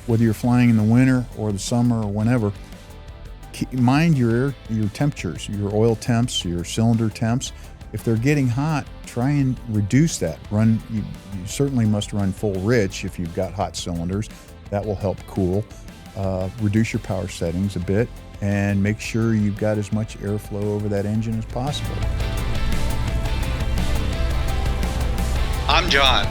whether you're flying in the winter or the summer or whenever, mind your temperatures, your oil temps, your cylinder temps. If they're getting hot, try and reduce that. You certainly must run full rich if you've got hot cylinders. That will help cool. Reduce your power settings a bit and make sure you've got as much airflow over that engine as possible. I'm John.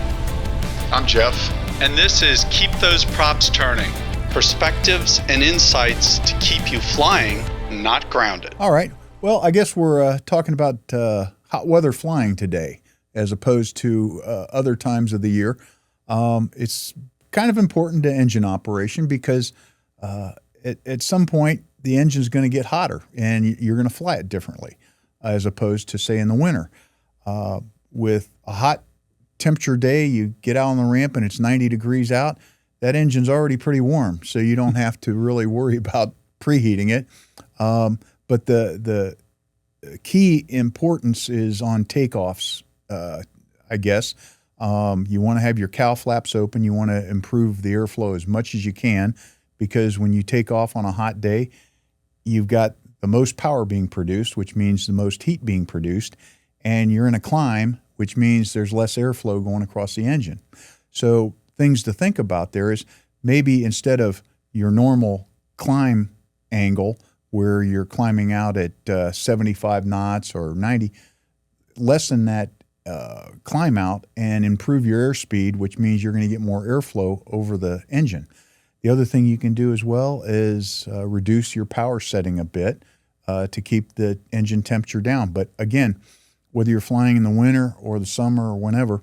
I'm Jeff. And this is Keep Those Props Turning. Perspectives and insights to keep you flying, not grounded. All right. Well, I guess we're talking about hot weather flying today as opposed to other times of the year. It's kind of important to engine operation because at some point the engine's going to get hotter and you're going to fly it differently as opposed to, say, in the winter. With a hot temperature day, you get out on the ramp and it's 90 degrees out, that engine's already pretty warm, so you don't have to really worry about preheating it. But the key importance is on takeoffs, I guess. You want to have your cowl flaps open. You want to improve the airflow as much as you can because when you take off on a hot day, you've got the most power being produced, which means the most heat being produced, and you're in a climb, which means there's less airflow going across the engine. So things to think about there is maybe instead of your normal climb angle where you're climbing out at 75 knots or 90, lessen that climb out and improve your airspeed, which means you're going to get more airflow over the engine. The other thing you can do as well is reduce your power setting a bit to keep the engine temperature down. But again, whether you're flying in the winter or the summer or whenever,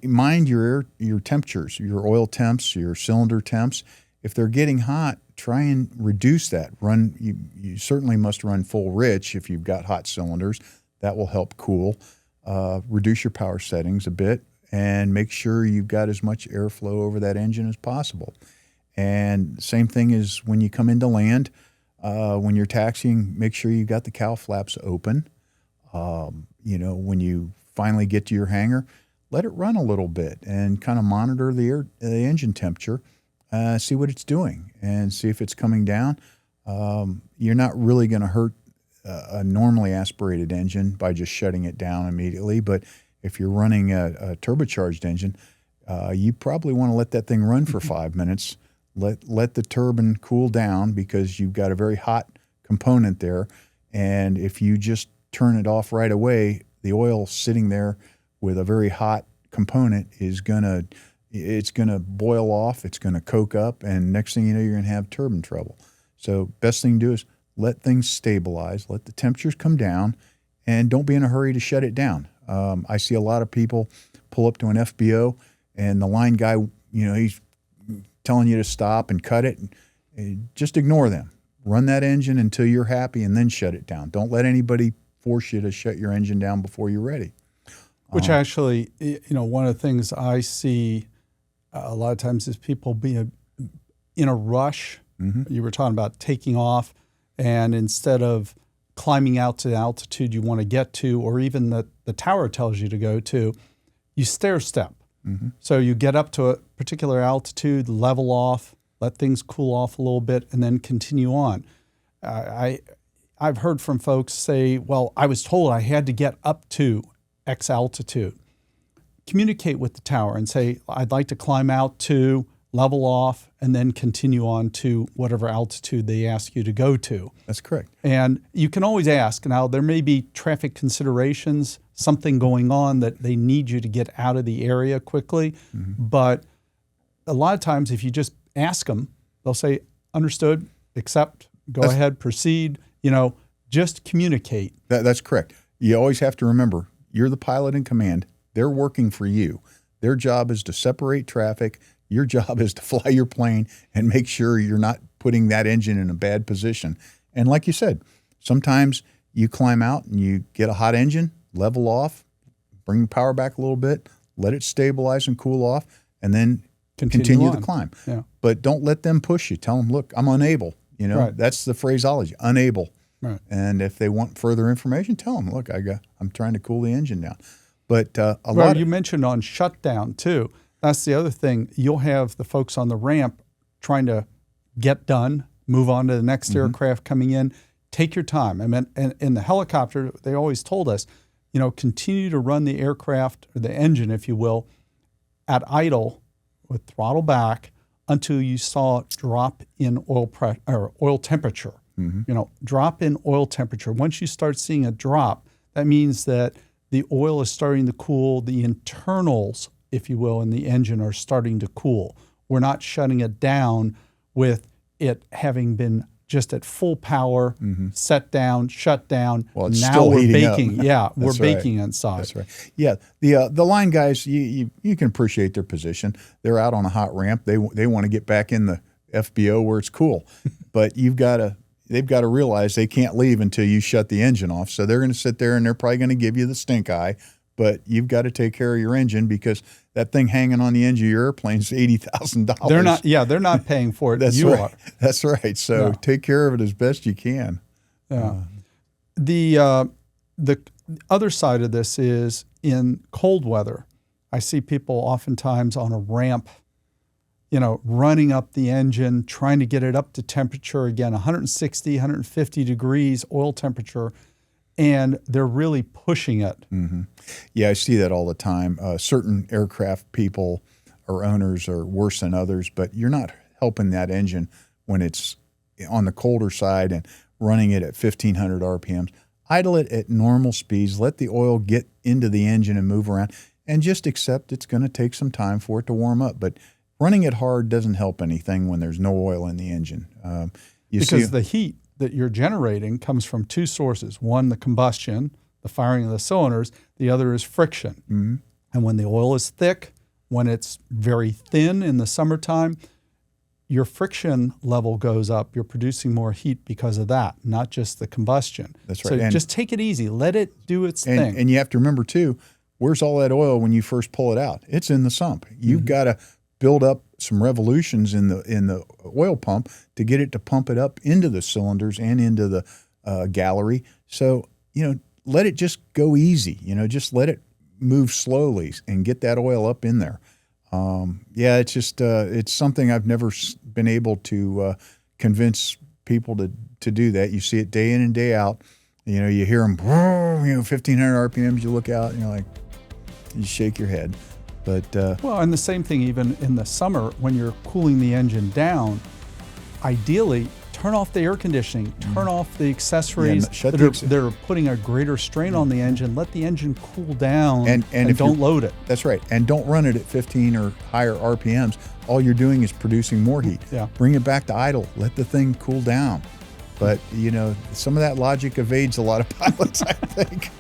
mind your temperatures, your oil temps, your cylinder temps. If they're getting hot, try and reduce that. You certainly must run full rich if you've got hot cylinders. That will help cool. Reduce your power settings a bit and make sure you've got as much airflow over that engine as possible. And same thing as when you come into land, when you're taxiing, make sure you've got the cowl flaps open. When you finally get to your hangar, let it run a little bit and kind of monitor the engine temperature, see what it's doing and see if it's coming down. You're not really going to hurt a normally aspirated engine by just shutting it down immediately. But if you're running a turbocharged engine, you probably want to let that thing run for 5 minutes. Let the turbine cool down because you've got a very hot component there. And if you just turn it off right away, the oil sitting there with a very hot component it's gonna boil off, it's gonna coke up, and next thing you know, you're gonna have turbine trouble. So best thing to do is let things stabilize, let the temperatures come down, and don't be in a hurry to shut it down. I see a lot of people pull up to an FBO, and the line guy, he's telling you to stop and cut it. And just ignore them. Run that engine until you're happy, and then shut it down. Don't let anybody force you to shut your engine down before you're ready. Which actually, one of the things I see a lot of times is people being in a rush. Mm-hmm. You were talking about taking off, and instead of climbing out to the altitude you want to get to, or even the tower tells you to go to, you stair step. Mm-hmm. So you get up to a particular altitude, level off, let things cool off a little bit, and then continue on. I've heard from folks say, well, I was told I had to get up to X altitude. Communicate with the tower and say, I'd like to climb out to, level off, and then continue on to whatever altitude they ask you to go to. That's correct. And you can always ask. Now, there may be traffic considerations, something going on that they need you to get out of the area quickly. Mm-hmm. But a lot of times, if you just ask them, they'll say, understood, accept, go ahead, proceed. Just communicate. That's correct. You always have to remember, you're the pilot in command. They're working for you. Their job is to separate traffic. Your job is to fly your plane and make sure you're not putting that engine in a bad position. And like you said, sometimes you climb out and you get a hot engine, level off, bring the power back a little bit, let it stabilize and cool off, and then continue the climb. Yeah. But don't let them push you. Tell them, look, I'm unable. Right. That's the phraseology, unable. Right. And if they want further information, tell them, look, I'm trying to cool the engine down. But you mentioned on shutdown too. That's the other thing. You'll have the folks on the ramp trying to get done, move on to the next aircraft coming in. Take your time. I mean, and in the helicopter, they always told us, continue to run the aircraft or the engine, if you will, at idle with throttle back until you saw it drop in oil temperature. Drop in oil temperature. Once you start seeing a drop, that means that the oil is starting to cool. The internals, if you will, in the engine are starting to cool. We're not shutting it down with it having been just at full power, set down, shut down. Well, it's now still we're heating baking. up. Yeah, we're That's right. baking inside. That's right. Yeah, the line guys, you can appreciate their position. They're out on a hot ramp. They want to get back in the FBO where it's cool, but they've got to realize they can't leave until you shut the engine off. So they're going to sit there and they're probably going to give you the stink eye. But you've got to take care of your engine because that thing hanging on the engine of your airplane is $80,000. They're not. Yeah, they're not paying for it. That's you right. are. That's right. So take care of it as best you can. Yeah. The other side of this is in cold weather. I see people oftentimes on a ramp, running up the engine, trying to get it up to temperature again, 160, 150 degrees oil temperature, and they're really pushing it. Yeah, I see that all the time. Certain aircraft people or owners are worse than others, but you're not helping that engine when it's on the colder side and running it at 1,500 RPMs. Idle it at normal speeds, let the oil get into the engine and move around, and just accept it's going to take some time for it to warm up. But running it hard doesn't help anything when there's no oil in the engine. Because the heat that you're generating comes from two sources. One, the combustion, the firing of the cylinders. The other is friction. And when the oil is thick, when it's very thin in the summertime, your friction level goes up. You're producing more heat because of that, not just the combustion. That's right. So just take it easy. Let it do its thing. And you have to remember, too, where's all that oil when you first pull it out? It's in the sump. You've got to build up some revolutions in the oil pump to get it to pump it up into the cylinders and into the gallery. So, let it just go easy. Just let it move slowly and get that oil up in there. It's just it's something I've never been able to convince people to do that. You see it day in and day out. You hear them, 1,500 RPMs. You look out and you're like, you shake your head. But and the same thing even in the summer when you're cooling the engine down, ideally turn off the air conditioning, turn off the accessories that are putting a greater strain on the engine. Let the engine cool down and don't load it. That's right. And don't run it at 15 or higher RPMs. All you're doing is producing more heat. Yeah. Bring it back to idle. Let the thing cool down. But, some of that logic evades a lot of pilots, I think.